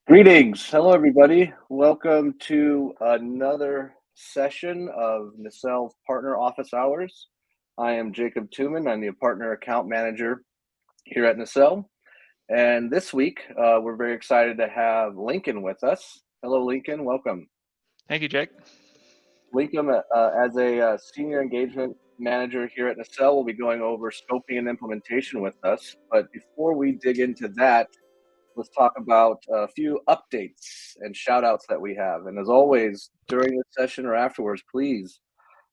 Greetings. Hello, everybody. Welcome to another session of Nacelle's Partner Office Hours. I am Jacob Tuman. I'm the Partner Account Manager here at Nacelle. And this week, we're very excited to have Lincoln with us. Hello, Lincoln. Welcome. Thank you, Jake. Lincoln, as a Senior Engagement Manager here at Nacelle, will be going over scoping and implementation with us. But before we dig into that, let's talk about a few updates and shout outs that we have. And as always, during this session or afterwards, please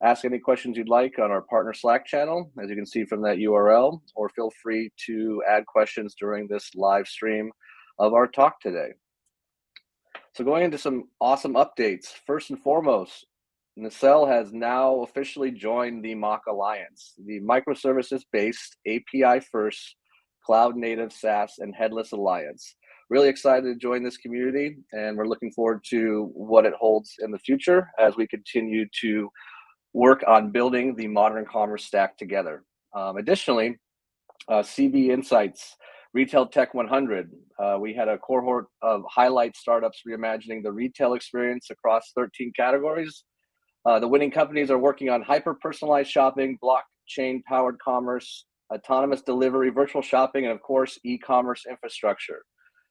ask any questions you'd like on our partner Slack channel, as you can see from that URL, or feel free to add questions during this live stream of our talk today. So going into some awesome updates, first and foremost, Nacelle has now officially joined the MACH Alliance, the microservices-based API-first cloud-native SaaS and headless alliance. Really excited to join this community, and we're looking forward to what it holds in the future as we continue to work on building the modern commerce stack together. Additionally, CB Insights, Retail Tech 100, we had a cohort of highlight startups reimagining the retail experience across 13 categories. The winning companies are working on hyper-personalized shopping, blockchain-powered commerce, autonomous delivery, virtual shopping, and of course, e-commerce infrastructure.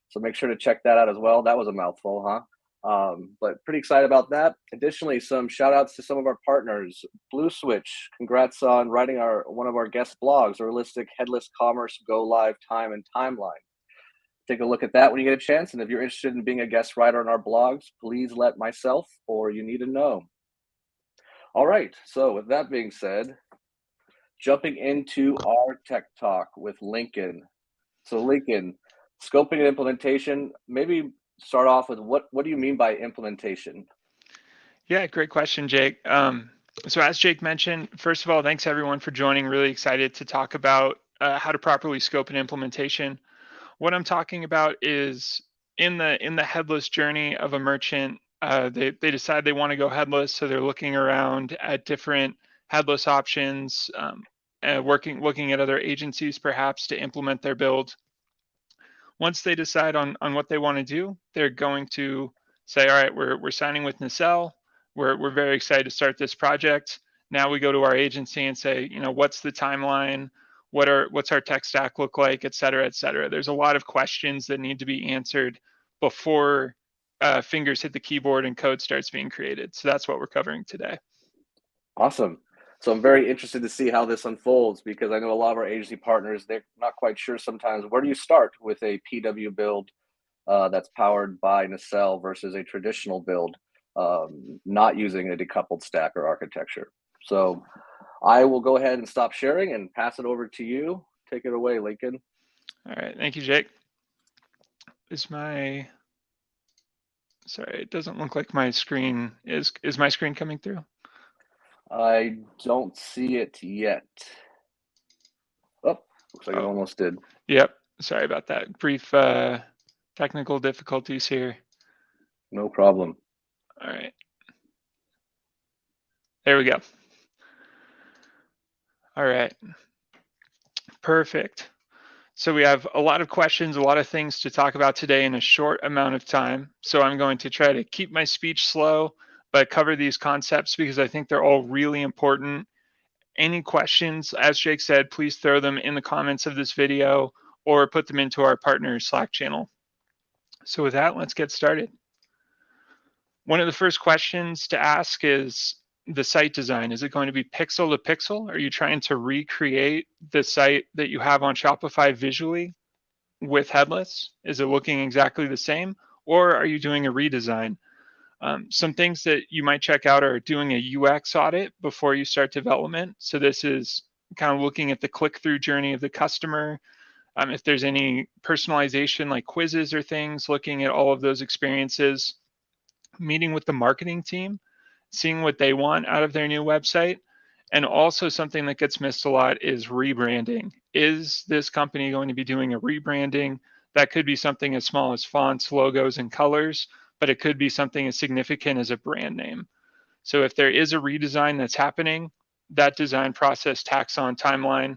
So make sure to check that out as well. That was a mouthful, huh? But pretty excited about that. Additionally, some shout outs to some of our partners. Blue Switch, congrats on writing one of our guest blogs, a realistic headless commerce go live time and timeline. Take a look at that when you get a chance. And if you're interested in being a guest writer on our blogs, please let myself or You Need to Know. All right, so with that being said, jumping into our tech talk with Lincoln. So Lincoln, scoping and implementation, maybe start off with what do you mean by implementation? Yeah, great question, Jake. So as Jake mentioned, first of all, thanks everyone for joining. Really excited to talk about how to properly scope an implementation. What I'm talking about is in the headless journey of a merchant, they decide they want to go headless, so they're looking around at different headless options, looking at other agencies perhaps to implement their build. Once they decide on what they want to do, they're going to say, all right, we're signing with Nacelle. We're very excited to start this project. Now we go to our agency and say, what's the timeline? What's our tech stack look like, et cetera, et cetera. There's a lot of questions that need to be answered before fingers hit the keyboard and code starts being created. So that's what we're covering today. Awesome. So I'm very interested to see how this unfolds, because I know a lot of our agency partners, they're not quite sure sometimes, where do you start with a PW build that's powered by Nacelle versus a traditional build not using a decoupled stack or architecture. So I will go ahead and stop sharing and pass it over to you. Take it away, Lincoln. All right. Thank you, Jake. Sorry, it doesn't look like my screen is my screen coming through? I don't see it yet. Oh, looks like it almost did. Yep. Sorry about that. Brief technical difficulties here. No problem. All right. There we go. All right. Perfect. So we have a lot of questions, a lot of things to talk about today in a short amount of time. So I'm going to try to keep my speech slow, but cover these concepts because I think they're all really important. Any questions, as Jake said, please throw them in the comments of this video or put them into our partner Slack channel. So with that, let's get started. One of the first questions to ask is the site design. Is it going to be pixel to pixel? Are you trying to recreate the site that you have on Shopify visually with headless? Is it looking exactly the same? Or are you doing a redesign? Some things that you might check out are doing a UX audit before you start development. So this is kind of looking at the click-through journey of the customer. If there's any personalization like quizzes or things, looking at all of those experiences, meeting with the marketing team, seeing what they want out of their new website. And also something that gets missed a lot is rebranding. Is this company going to be doing a rebranding? That could be something as small as fonts, logos, and colors, but it could be something as significant as a brand name. So if there is a redesign that's happening, that design process tacks on timeline.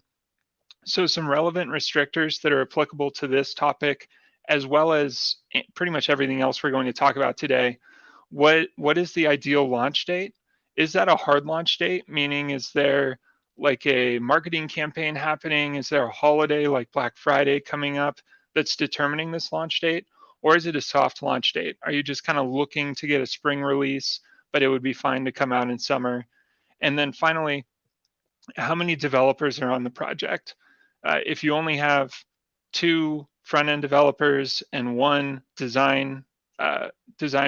So some relevant restrictors that are applicable to this topic as well as pretty much everything else we're going to talk about today. What is the ideal launch date? Is that a hard launch date? Meaning, is there like a marketing campaign happening? Is there a holiday like Black Friday coming up that's determining this launch date? Or is it a soft launch date? Are you just kind of looking to get a spring release, but it would be fine to come out in summer? And then finally, how many developers are on the project? If you only have 2 front-end developers and 1 design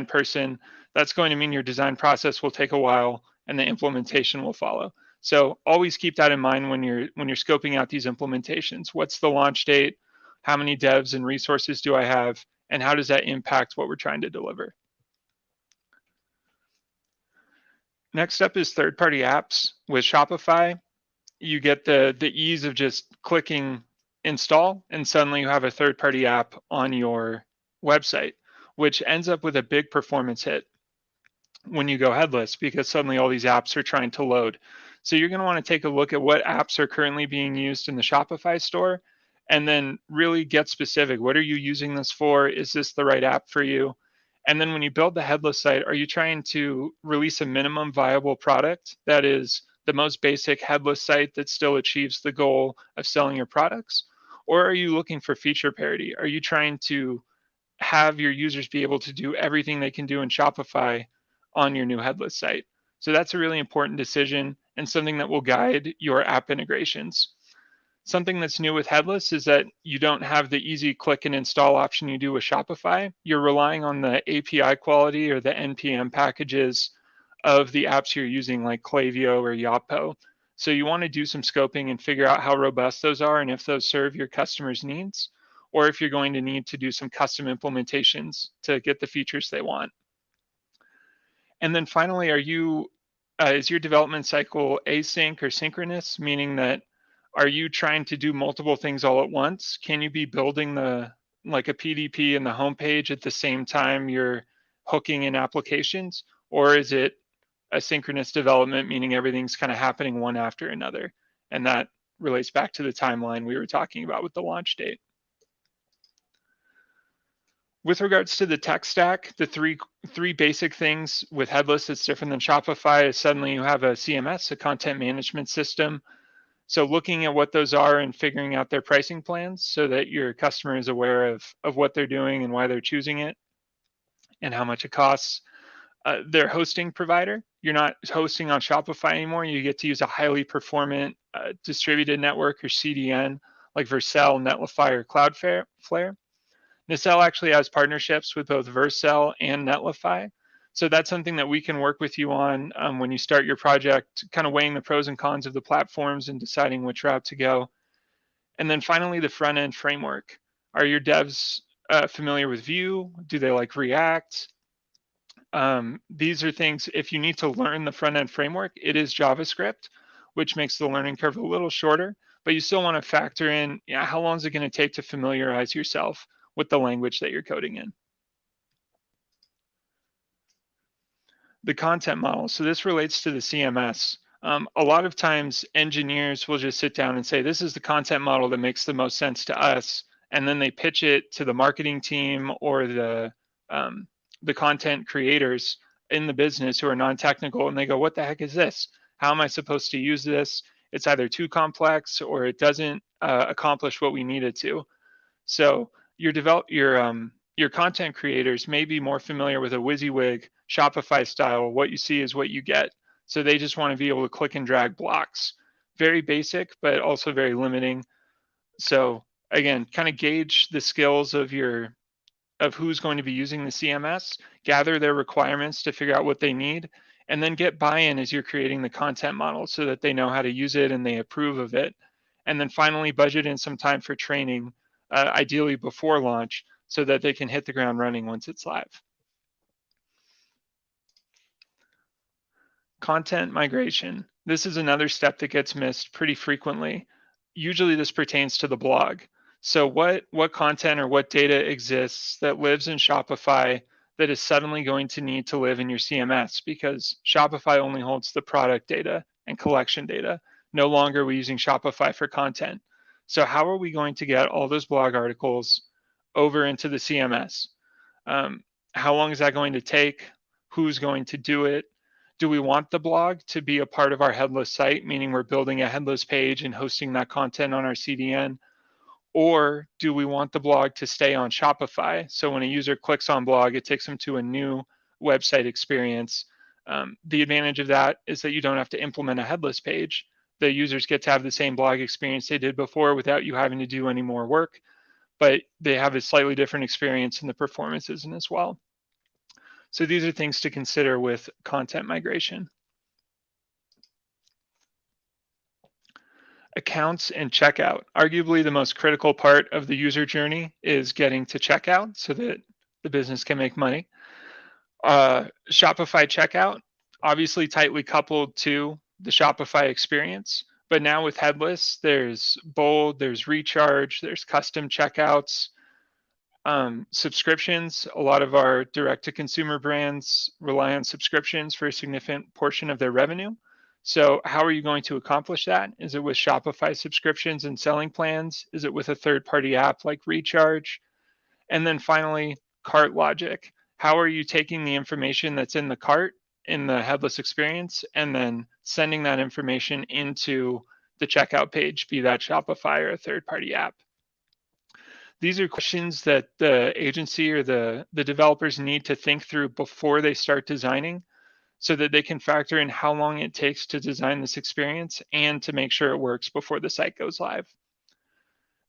person, that's going to mean your design process will take a while and the implementation will follow. So always keep that in mind when you're scoping out these implementations. What's the launch date? How many devs and resources do I have? And how does that impact what we're trying to deliver? Next up is third-party apps. With Shopify, you get the ease of just clicking install, and suddenly you have a third-party app on your website, which ends up with a big performance hit when you go headless, because suddenly all these apps are trying to load. So you're going to want to take a look at what apps are currently being used in the Shopify store, and then really get specific. What are you using this for? Is this the right app for you? And then when you build the headless site, are you trying to release a minimum viable product that is the most basic headless site that still achieves the goal of selling your products? Or are you looking for feature parity? Are you trying to have your users be able to do everything they can do in Shopify on your new headless site? So that's a really important decision and something that will guide your app integrations. Something that's new with headless is that you don't have the easy click and install option you do with Shopify. You're relying on the API quality or the NPM packages of the apps you're using, like Klaviyo or Yotpo. So you want to do some scoping and figure out how robust those are and if those serve your customers' needs, or if you're going to need to do some custom implementations to get the features they want. And then finally, is your development cycle async or synchronous, meaning that are you trying to do multiple things all at once? Can you be building like a PDP in the homepage at the same time you're hooking in applications? Or is it asynchronous development, meaning everything's kind of happening one after another? And that relates back to the timeline we were talking about with the launch date. With regards to the tech stack, the three basic things with headless that's different than Shopify is suddenly you have a CMS, a content management system. So looking at what those are and figuring out their pricing plans so that your customer is aware of what they're doing and why they're choosing it and how much it costs. Their hosting provider, you're not hosting on Shopify anymore. You get to use a highly performant distributed network or CDN like Vercel, Netlify, or Cloudflare. Nacelle actually has partnerships with both Vercel and Netlify. So that's something that we can work with you on when you start your project, kind of weighing the pros and cons of the platforms and deciding which route to go. And then finally, the front end framework. Are your devs familiar with Vue? Do they like React? These are things, if you need to learn the front end framework, it is JavaScript, which makes the learning curve a little shorter, but you still want to factor in, how long is it going to take to familiarize yourself with the language that you're coding in. The content model. So this relates to the CMS. A lot of times engineers will just sit down and say, this is the content model that makes the most sense to us. And then they pitch it to the marketing team or the content creators in the business who are non-technical, and they go, what the heck is this? How am I supposed to use this? It's either too complex or it doesn't accomplish what we need it to. So your content creators may be more familiar with a WYSIWYG Shopify style. What you see is what you get. So they just want to be able to click and drag blocks. Very basic, but also very limiting. So again, kind of gauge the skills of who's going to be using the CMS, gather their requirements to figure out what they need, and then get buy-in as you're creating the content model so that they know how to use it and they approve of it. And then finally, budget in some time for training, ideally before launch, so that they can hit the ground running once it's live. Content migration. This is another step that gets missed pretty frequently. Usually this pertains to the blog. So what content or what data exists that lives in Shopify that is suddenly going to need to live in your CMS, because Shopify only holds the product data and collection data. No longer are we using Shopify for content. So how are we going to get all those blog articles over into the CMS. How long is that going to take? Who's going to do it? Do we want the blog to be a part of our headless site, meaning we're building a headless page and hosting that content on our CDN? Or do we want the blog to stay on Shopify? So when a user clicks on blog, it takes them to a new website experience. The advantage of that is that you don't have to implement a headless page. The users get to have the same blog experience they did before without you having to do any more work, but they have a slightly different experience and the performance isn't as well. So these are things to consider with content migration. Accounts and checkout. Arguably the most critical part of the user journey is getting to checkout so that the business can make money. Shopify checkout, obviously tightly coupled to the Shopify experience, but now with headless, there's bold, there's recharge, there's custom checkouts, subscriptions. A lot of our direct-to-consumer brands rely on subscriptions for a significant portion of their revenue. So how are you going to accomplish that? Is it with Shopify subscriptions and selling plans? Is it with a third-party app like Recharge? And then finally, cart logic. How are you taking the information that's in the cart in the headless experience and then sending that information into the checkout page, be that Shopify or a third-party app? These are questions that the agency or the developers need to think through before they start designing so that they can factor in how long it takes to design this experience and to make sure it works before the site goes live.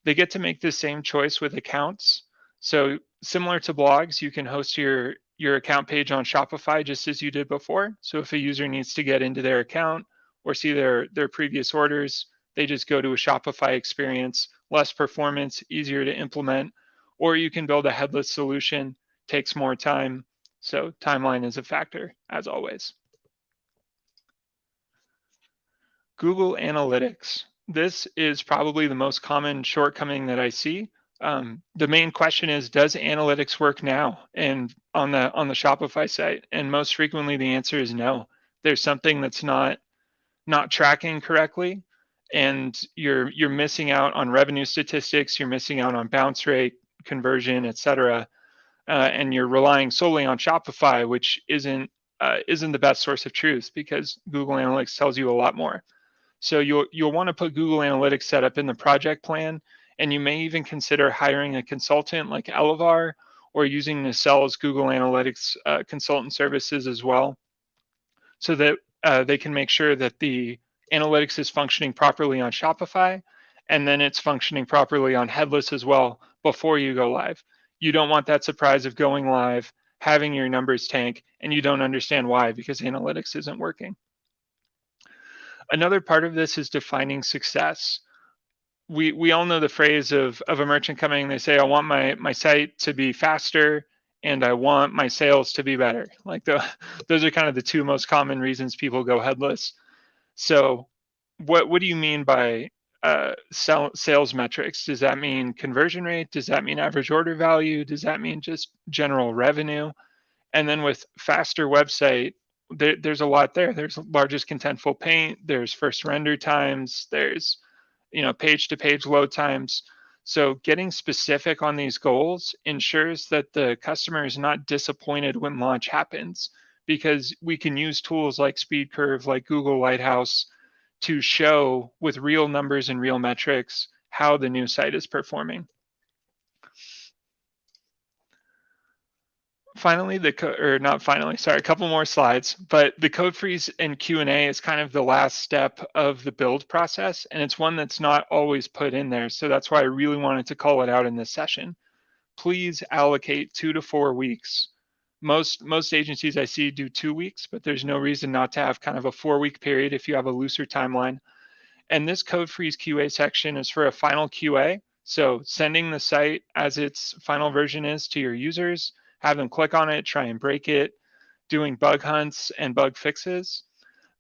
They get to make the same choice with accounts. So similar to blogs, you can host your account page on Shopify just as you did before. So if a user needs to get into their account or see their previous orders, they just go to a Shopify experience, less performance, easier to implement, or you can build a headless solution, takes more time. So timeline is a factor, as always. Google Analytics. This is probably the most common shortcoming that I see. The main question is, does analytics work now and on the Shopify site? And most frequently, the answer is no. There's something that's not tracking correctly, and you're missing out on revenue statistics. You're missing out on bounce rate, conversion, etc. And you're relying solely on Shopify, which isn't the best source of truth because Google Analytics tells you a lot more. So you'll want to put Google Analytics setup in the project plan, and you may even consider hiring a consultant like Elevar or using Nacel's Google Analytics consultant services as well, so that they can make sure that the analytics is functioning properly on Shopify, and then it's functioning properly on headless as well before you go live. You don't want that surprise of going live, having your numbers tank, and you don't understand why because analytics isn't working. Another part of this is defining success. We all know the phrase of a merchant coming and they say, I want my site to be faster and I want my sales to be better. Like those are kind of the two most common reasons people go headless. So what do you mean by sales metrics? Does that mean conversion rate? Does that mean average order value? Does that mean just general revenue? And then with faster website, there's a lot there. There's largest contentful paint, there's first render times, there's page to page load times. So getting specific on these goals ensures that the customer is not disappointed when launch happens, because we can use tools like SpeedCurve, like Google Lighthouse, to show with real numbers and real metrics how the new site is performing. Finally, a couple more slides, but the code freeze and Q&A is kind of the last step of the build process, and it's one that's not always put in there. So that's why I really wanted to call it out in this session. Please allocate 2 to 4 weeks. Most agencies I see do 2 weeks, but there's no reason not to have kind of a 4-week period if you have a looser timeline. And this code freeze QA section is for a final QA. So sending the site as its final version is to your users, have them click on it, try and break it, doing bug hunts and bug fixes.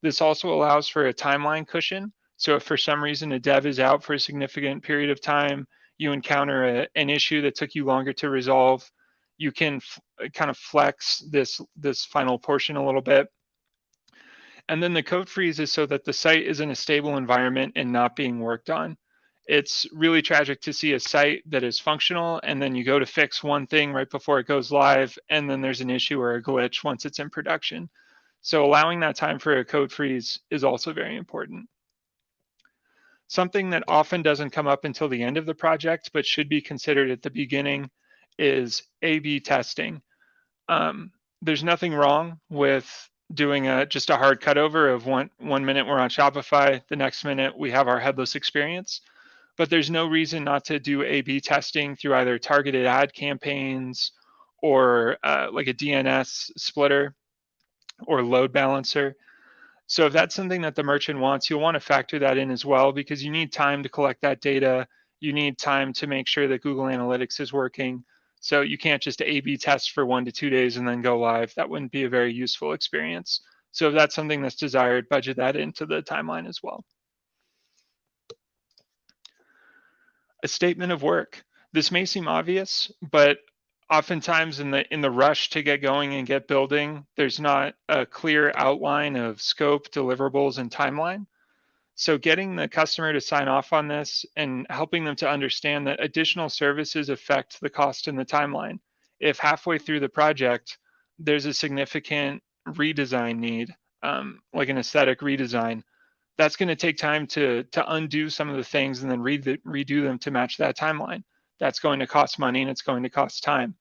This also allows for a timeline cushion. So if for some reason a dev is out for a significant period of time, you encounter an issue that took you longer to resolve, you can kind of flex this final portion a little bit. And then the code freeze is so that the site is in a stable environment and not being worked on. It's really tragic to see a site that is functional and then you go to fix one thing right before it goes live, and then there's an issue or a glitch once it's in production. So allowing that time for a code freeze is also very important. Something that often doesn't come up until the end of the project, but should be considered at the beginning, is A/B testing. There's nothing wrong with doing just a hard cutover of one minute we're on Shopify, the next minute we have our headless experience. But there's no reason not to do A/B testing through either targeted ad campaigns or like a DNS splitter or load balancer. So if that's something that the merchant wants, you'll want to factor that in as well, because you need time to collect that data. You need time to make sure that Google Analytics is working. So you can't just A/B test for 1 to 2 days and then go live. That wouldn't be a very useful experience. So if that's something that's desired, budget that into the timeline as well. A statement of work. This may seem obvious, but oftentimes in the rush to get going and get building, there's not a clear outline of scope, deliverables, and timeline. So getting the customer to sign off on this and helping them to understand that additional services affect the cost and the timeline. If halfway through the project, there's a significant redesign need, like an aesthetic redesign, that's going to take time to undo some of the things and then redo them to match that timeline. That's going to cost money and it's going to cost time.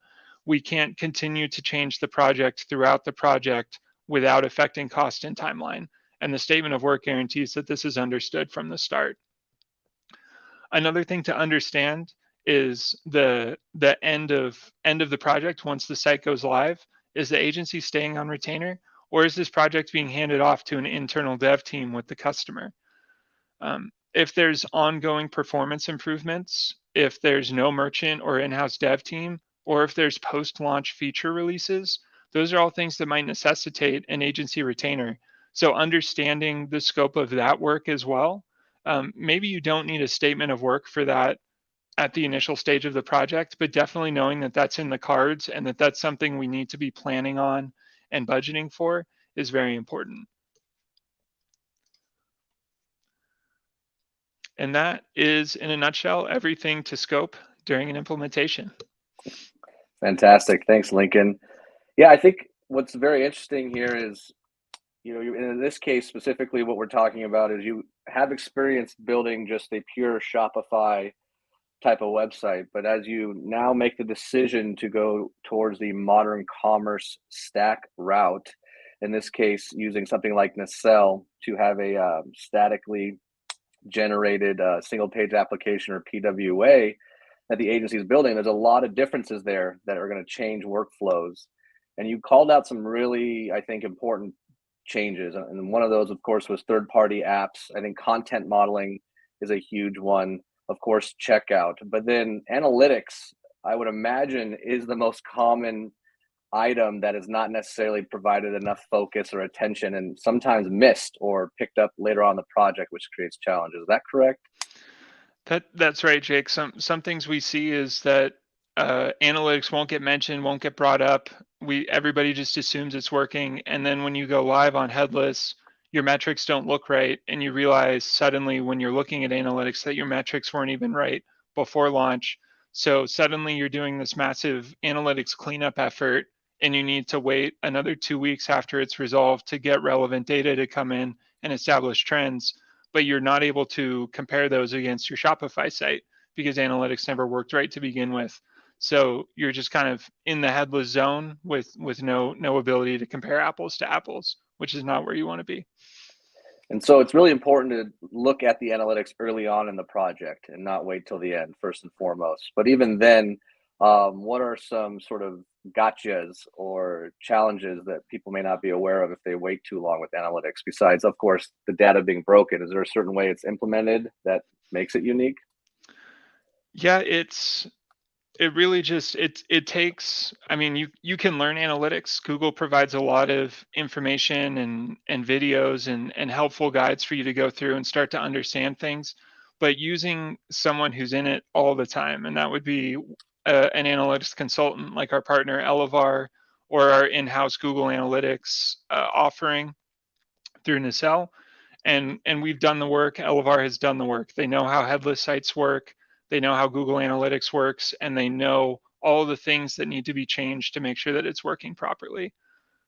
We can't continue to change the project throughout the project without affecting cost and timeline. And the statement of work guarantees that this is understood from the start. Another thing to understand is the end of the project once the site goes live. Is the agency staying on retainer, or is this project being handed off to an internal dev team with the customer? If there's ongoing performance improvements, if there's no merchant or in-house dev team, or if there's post-launch feature releases, those are all things that might necessitate an agency retainer. So understanding the scope of that work as well. Maybe you don't need a statement of work for that at the initial stage of the project, but definitely knowing that that's in the cards and that that's something we need to be planning on and budgeting for is very important. And that is, in a nutshell, everything to scope during an implementation. Fantastic. Thanks, Lincoln. Yeah, I think what's very interesting here is, in this case specifically, what we're talking about is you have experience building just a pure Shopify type of website, but as you now make the decision to go towards the modern commerce stack route, in this case using something like Nacelle to have a statically generated single page application, or PWA, that the agency is building, there's a lot of differences there that are going to change workflows. And you called out some really, I think, important changes. And one of those, of course, was third-party apps. I think content modeling is a huge one. Of course, checkout. But then analytics, I would imagine, is the most common item that is not necessarily provided enough focus or attention, and sometimes missed or picked up later on the project, which creates challenges. Is that correct? That's right, Jake. Some things we see is that analytics won't get mentioned, won't get brought up. Everybody just assumes it's working, and then when you go live on headless, your metrics don't look right, and you realize suddenly when you're looking at analytics that your metrics weren't even right before launch. So suddenly you're doing this massive analytics cleanup effort, and you need to wait another 2 weeks after it's resolved to get relevant data to come in and establish trends. But you're not able to compare those against your Shopify site because analytics never worked right to begin with. So you're just kind of in the headless zone with no ability to compare apples to apples, which is not where you want to be. And so it's really important to look at the analytics early on in the project and not wait till the end, first and foremost. But even then, what are some sort of gotchas or challenges that people may not be aware of if they wait too long with analytics? Besides, of course, the data being broken, is there a certain way it's implemented that makes it unique? Yeah, it really just it takes, I mean, you can learn analytics. Google provides a lot of information and videos and helpful guides for you to go through and start to understand things, but using someone who's in it all the time, and that would be an analytics consultant like our partner Elevar, or our in-house Google Analytics offering through Nacelle, And we've done the work. Elevar has done the work. They know how headless sites work. They know how Google Analytics works, and they know all the things that need to be changed to make sure that it's working properly.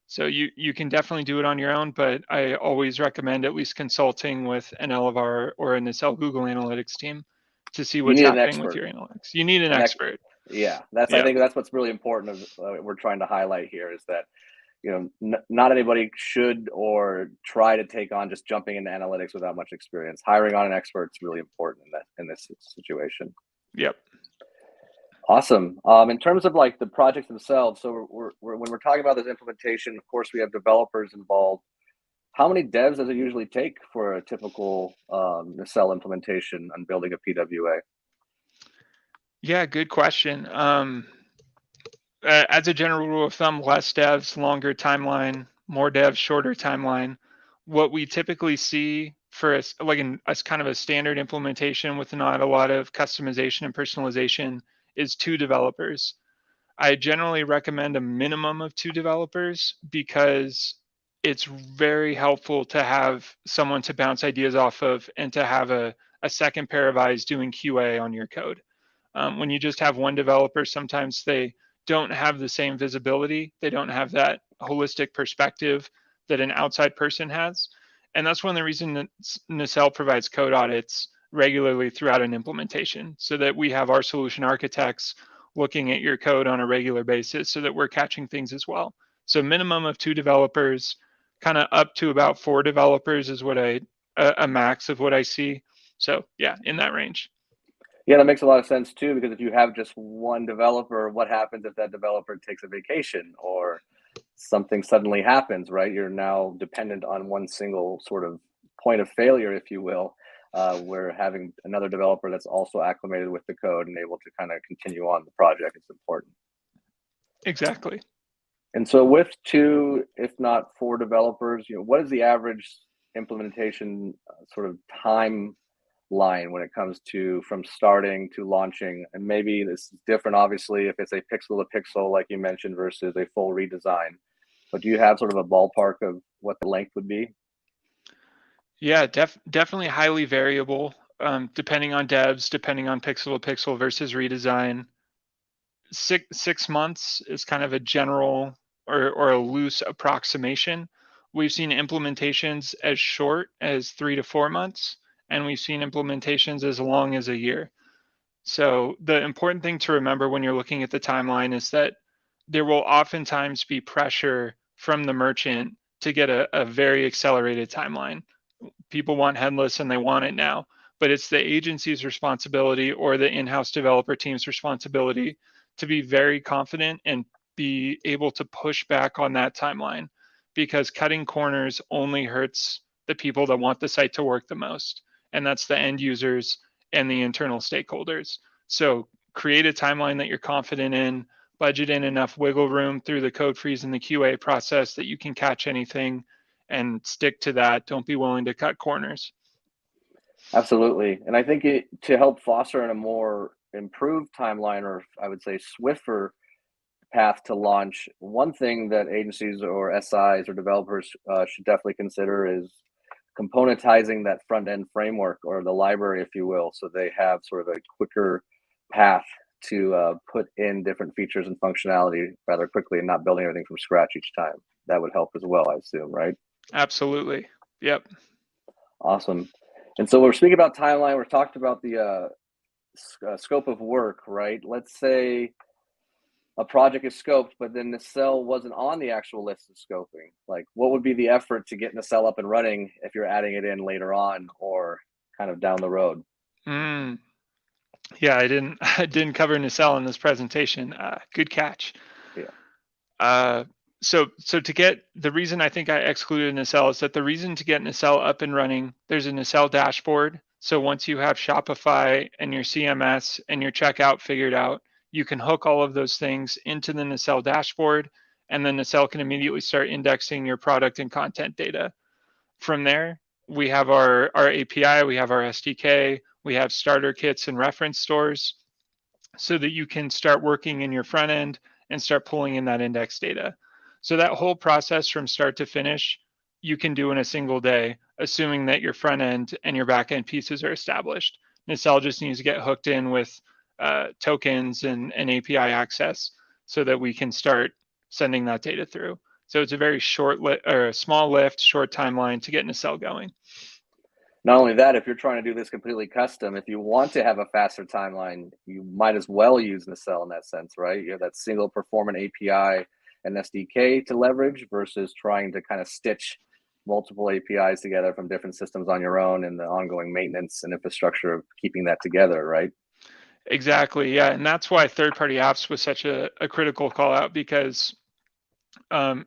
So you can definitely do it on your own, but I always recommend at least consulting with an Elevar or a Nicell Google Analytics team to see You what's need an happening with expert. your analytics. You need an expert. Yeah, I Yeah. think that's what's really important. We're trying to highlight here is that not anybody should or try to take on just jumping into analytics without much experience. Hiring on an expert is really important in this situation. Yep. Awesome. In terms of like the projects themselves, so when we're talking about this implementation, of course, we have developers involved. How many devs does it usually take for a typical Nicell implementation on building a PWA? Yeah, good question. As a general rule of thumb, less devs, longer timeline, more devs, shorter timeline. What we typically see for us, like a kind of a standard implementation with not a lot of customization and personalization, is 2 developers. I generally recommend a minimum of 2 developers because it's very helpful to have someone to bounce ideas off of and to have a second pair of eyes doing QA on your code. When you just have one developer, sometimes they don't have the same visibility. They don't have that holistic perspective that an outside person has. And that's one of the reasons that Nicell provides code audits regularly throughout an implementation, so that we have our solution architects looking at your code on a regular basis so that we're catching things as well. So minimum of 2 developers, kind of up to about 4 developers is what a max of what I see. So yeah, in that range. Yeah, that makes a lot of sense too, because if you have just one developer, what happens if that developer takes a vacation or something suddenly happens, right? You're now dependent on one single sort of point of failure, if you will, where having another developer that's also acclimated with the code and able to kind of continue on the project is important. Exactly. And so with 2, if not 4 developers, what is the average implementation sort of time line when it comes to from starting to launching? And maybe this is different, obviously, if it's a pixel to pixel, like you mentioned, versus a full redesign. But do you have sort of a ballpark of what the length would be? Yeah, definitely highly variable, depending on devs, depending on pixel to pixel versus redesign. 6 months is kind of a general or a loose approximation. We've seen implementations as short as 3 to 4 months, and we've seen implementations as long as a year. So the important thing to remember when you're looking at the timeline is that there will oftentimes be pressure from the merchant to get a very accelerated timeline. People want headless and they want it now, but it's the agency's responsibility or the in-house developer team's responsibility to be very confident and be able to push back on that timeline, because cutting corners only hurts the people that want the site to work the most, and that's the end users and the internal stakeholders. So create a timeline that you're confident in, budget in enough wiggle room through the code freeze and the QA process that you can catch anything, and stick to that. Don't be willing to cut corners. Absolutely. And I think to help foster in a more improved timeline, or I would say swifter path to launch, one thing that agencies or SIs or developers should definitely consider is componentizing that front end framework or the library, if you will, so they have sort of a quicker path to put in different features and functionality rather quickly and not building everything from scratch each time. That would help as well, I assume, right? Absolutely. Yep. Awesome. And so we're speaking about timeline. We're talked about the scope of work, right? Let's say a project is scoped, but then Nicell wasn't on the actual list of scoping. Like, what would be the effort to get Nicell up and running if you're adding it in later on or kind of down the road? Yeah, I didn't cover Nicell in this presentation. Good catch. Yeah. So to get the reason I think I excluded Nicell is that the reason to get Nicell up and running, there's a Nicell dashboard. So once you have Shopify and your CMS and your checkout figured out, you can hook all of those things into the Nicell dashboard, and then Nicell can immediately start indexing your product and content data. From there, we have our API, we have our SDK, we have starter kits and reference stores, so that you can start working in your front end and start pulling in that index data. So that whole process from start to finish, you can do in a single day. assuming that your front end and your back end pieces are established. Nacelle just needs to get hooked in with tokens and API access so that we can start sending that data through. So it's a very small lift, short timeline to get Nacelle going. Not only that, if you're trying to do this completely custom, if you want to have a faster timeline, you might as well use Nacelle in that sense, right? You have that single performant API and SDK to leverage versus trying to kind of stitch multiple APIs together from different systems on your own and the ongoing maintenance and infrastructure of keeping that together, right? Exactly. Yeah. And that's why third-party apps was such a critical call out, because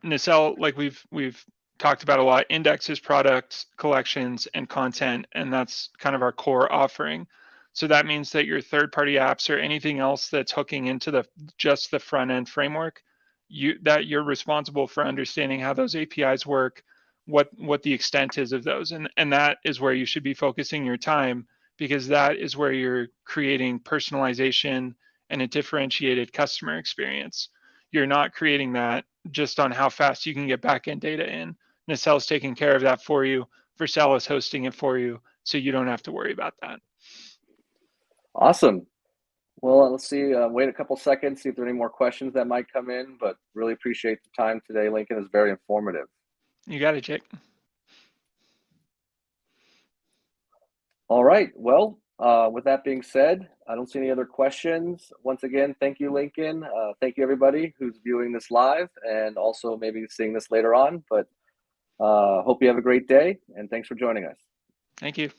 Nacelle, like we've talked about a lot, indexes products, collections, and content, and that's kind of our core offering. So that means that your third-party apps or anything else that's hooking into just the front-end framework, you're responsible for understanding how those APIs work, what the extent is of those, and that is where you should be focusing your time, because that is where you're creating personalization and a differentiated customer experience. You're not creating that just on how fast you can get backend data in. Nacelle's taking care of that for you. Vercel is hosting it for you, so you don't have to worry about that. Awesome. Well, let's see. Wait a couple seconds, see if there are any more questions that might come in. But really appreciate the time today, Lincoln. It's very informative. You got it, Jake. All right. Well, with that being said, I don't see any other questions. Once again, thank you, Lincoln. Thank you, everybody who's viewing this live and also maybe seeing this later on. But hope you have a great day, and thanks for joining us. Thank you.